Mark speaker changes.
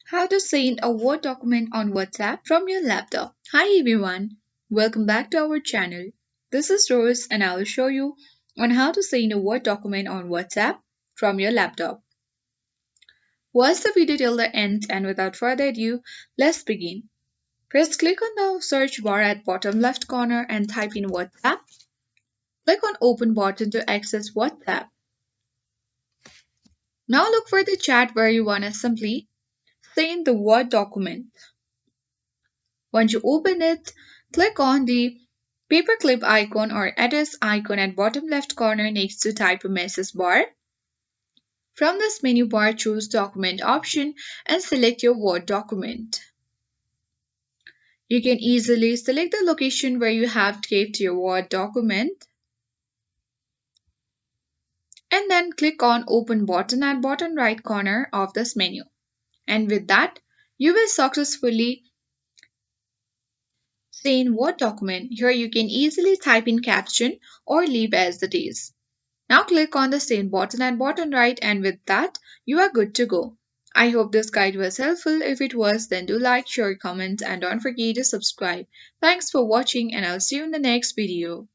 Speaker 1: How to send a Word document on WhatsApp from your laptop. Hi everyone, welcome back to our channel. This is Rose and I will show you on how to send a Word document on WhatsApp from your laptop. Watch the video till the end and without further ado, let's begin. First click on the search bar at bottom left corner and type in WhatsApp. Click on open button to access WhatsApp. Now look for the chat where you want to simply send the Word document. Once you open it, click on the paperclip icon or address icon at bottom left corner next to type a message bar. From this menu bar, choose document option and select your Word document. You can easily select the location where you have kept your Word document and then click on open button at bottom right corner of this menu. And with that, you will successfully send Word document. Here you can easily type in caption or leave as it is. Now click on the send button at bottom right and with that you are good to go. I hope this guide was helpful. If it was, then do like, share, comment and don't forget to subscribe. Thanks for watching and I'll see you in the next video.